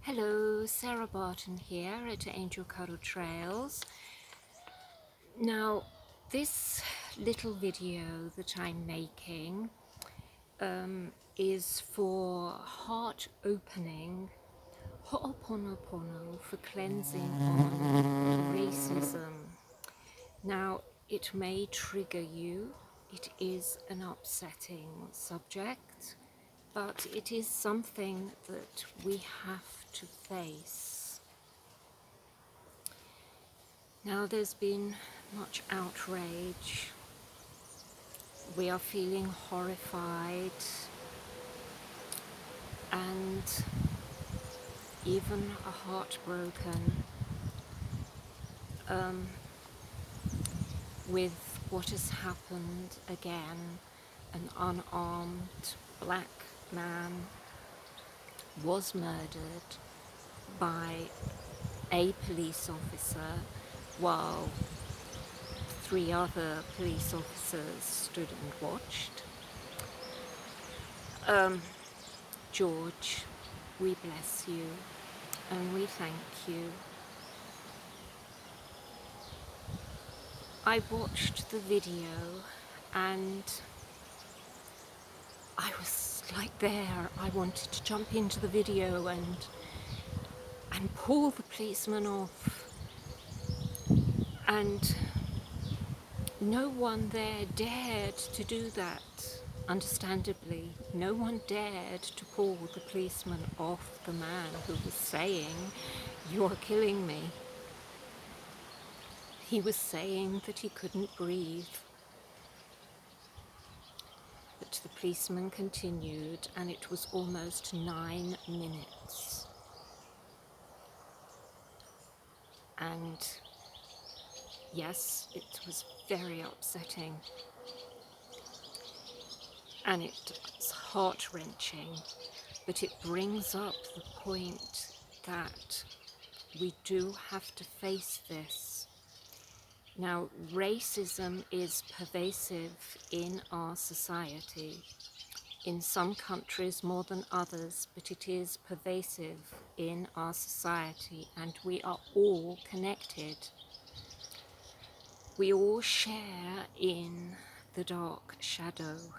Hello, Sarah Barton here at Angel Cuddle Trails. Now, this little video that I'm making is for heart opening, ho'oponopono, for cleansing on racism. Now, it may trigger you, it is an upsetting subject, but it is something that we have to face. Now there's been much outrage. We are feeling horrified and even heartbroken with what has happened again. An unarmed black man was murdered by a police officer while 3 other police officers stood and watched. George, we bless you and we thank you. I watched the video and I was like there. I wanted to jump into the video and pull the policeman off. And no one there dared to do that. Understandably, no one dared to pull the policeman off the man who was saying, "You're killing me." He was saying that he couldn't breathe. But the policeman continued, and it was almost 9 minutes. And yes, it was very upsetting. And it's heart-wrenching, but it brings up the point that we do have to face this. Now, racism is pervasive in our society, in some countries more than others, but it is pervasive in our society, and we are all connected. We all share in the dark shadow.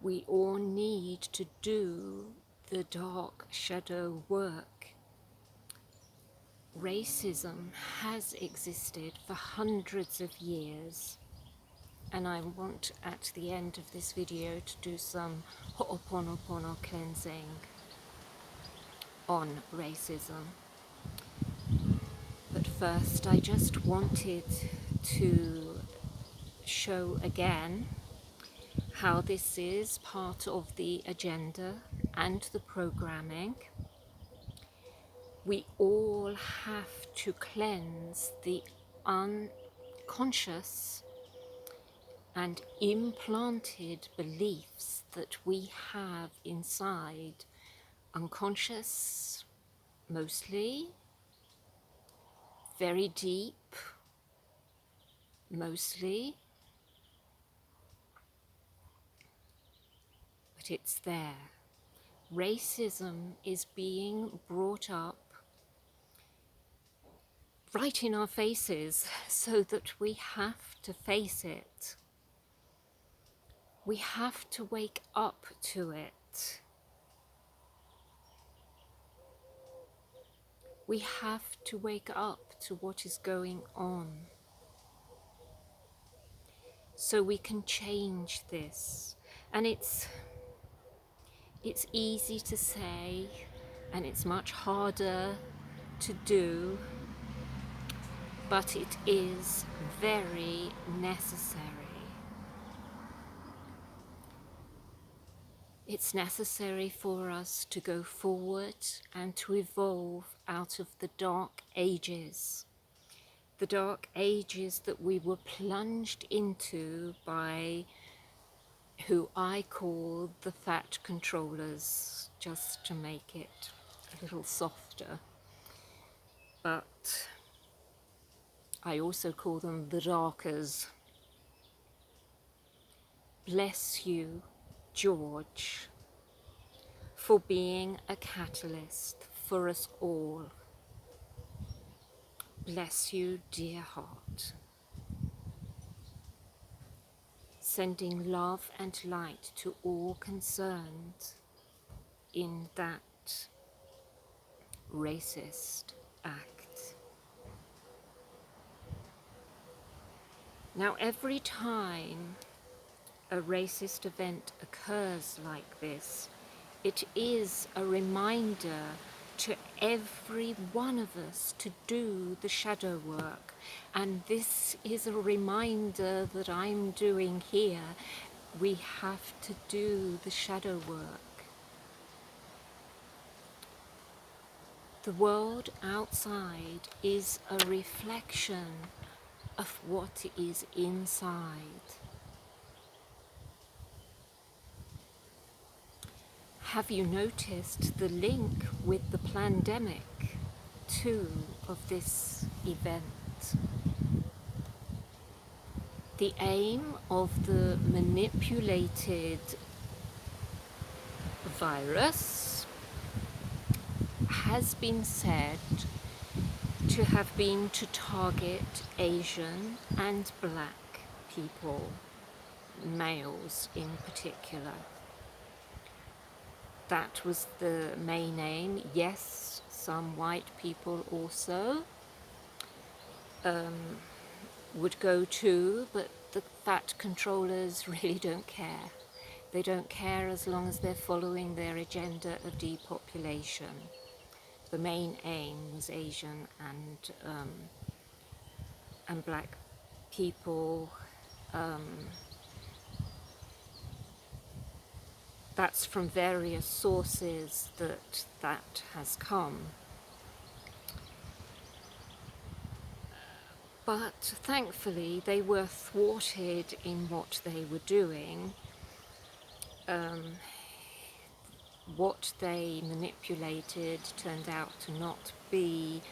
We all need to do the dark shadow work. Racism has existed for hundreds of years, and I want at the end of this video to do some ho'oponopono cleansing on racism. But first, I just wanted to show again how this is part of the agenda and the programming. We all have to cleanse the unconscious and implanted beliefs that we have inside. Unconscious, mostly, very deep, mostly, but it's there. Racism is being brought up right in our faces so that we have to face it. We have to wake up to it. We have to wake up to what is going on so we can change this. And it's easy to say, and it's much harder to do, but it is very necessary. It's necessary for us to go forward and to evolve out of the dark ages. The dark ages that we were plunged into by who I call the fat controllers, just to make it a little softer. But I also call them the darkers. Bless you, George, for being a catalyst for us all. Bless you, dear heart. Sending love and light to all concerned in that racist act. Now, every time a racist event occurs like this, it is a reminder to every one of us to do the shadow work. And this is a reminder that I'm doing here. We have to do the shadow work. The world outside is a reflection of what is inside. Have you noticed the link with the Plandemic too of this event? The aim of the manipulated virus has been said to have been to target Asian and black people, males in particular. That was the main aim. Yes, some white people also would go too, but the fat controllers really don't care. They don't care as long as they're following their agenda of depopulation. The main aim was Asian and black people. That's from various sources that has come. But thankfully they were thwarted in what they were doing. What they manipulated turned out to not be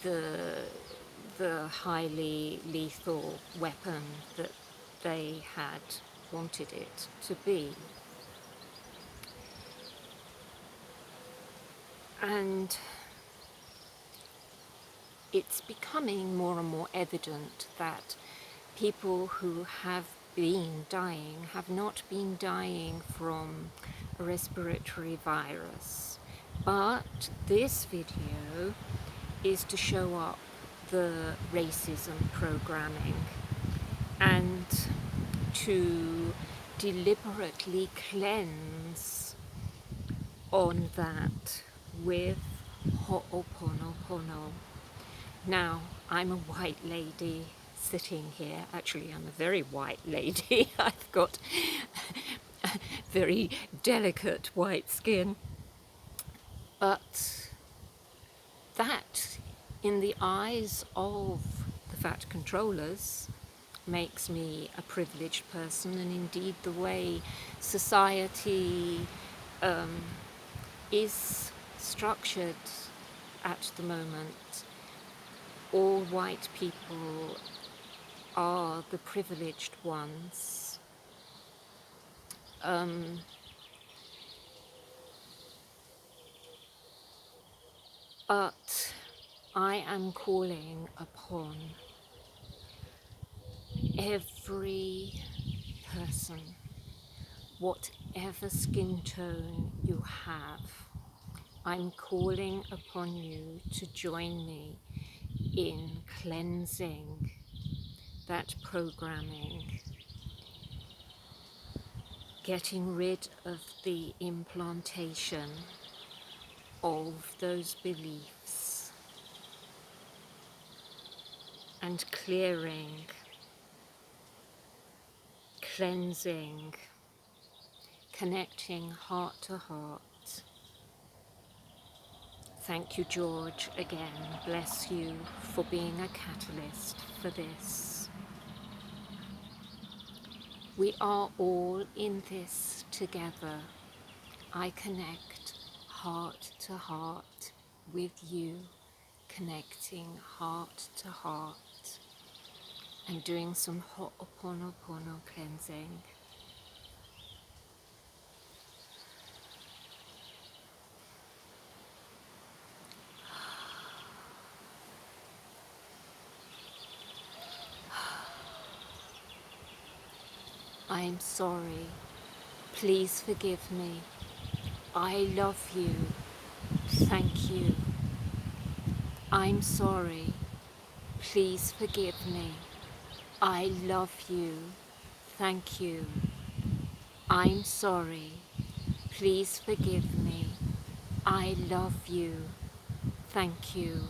the highly lethal weapon that they had wanted it to be. And it's becoming more and more evident that people who have been dying have not been dying from a respiratory virus. But this video is to show up the racism programming and to deliberately cleanse on that with Ho'oponopono. Now, I'm a white lady sitting here. Actually, I'm a very white lady. I've got very delicate white skin. But that, in the eyes of the fat controllers, makes me a privileged person, and indeed the way society is structured at the moment. All white people are the privileged ones. But I am calling upon every person, whatever skin tone you have, I'm calling upon you to join me in cleansing that programming, getting rid of the implantation of those beliefs, and clearing, cleansing, connecting heart to heart. Thank you, George, again. Bless you for being a catalyst for this. We are all in this together. I connect heart to heart with you, connecting heart to heart and doing some Ho'oponopono cleansing. I'm sorry. Please forgive me. I love you. Thank you. I'm sorry. Please forgive me. I love you. Thank you. I'm sorry. Please forgive me. I love you. Thank you.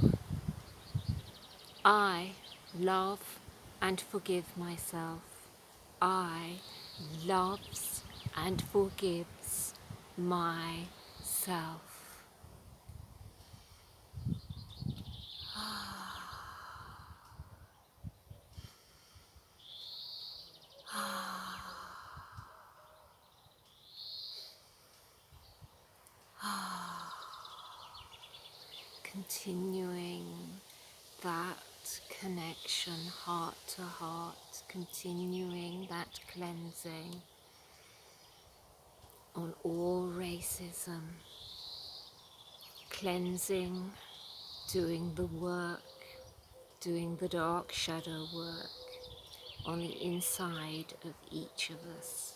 I love and forgive myself. I loves and forgives myself. Continuing that connection heart to heart, continuing that cleansing on all racism, cleansing, doing the work, doing the dark shadow work on the inside of each of us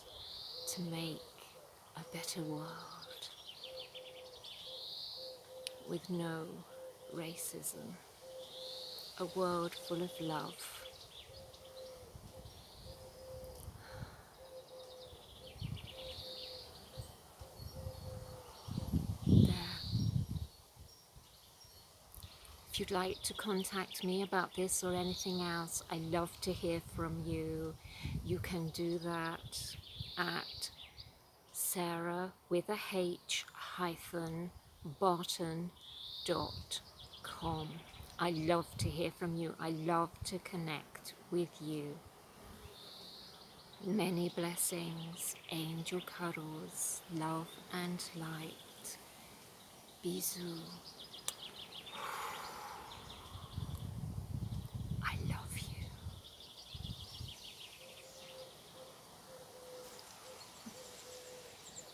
to make a better world with no racism, a world full of love. There. If you'd like to contact me about this or anything else, I love to hear from you. You can do that at Sarah with a H hyphen Barton.com. I love to hear from you. I love to connect with you. Many blessings, angel cuddles, love and light. Bisous.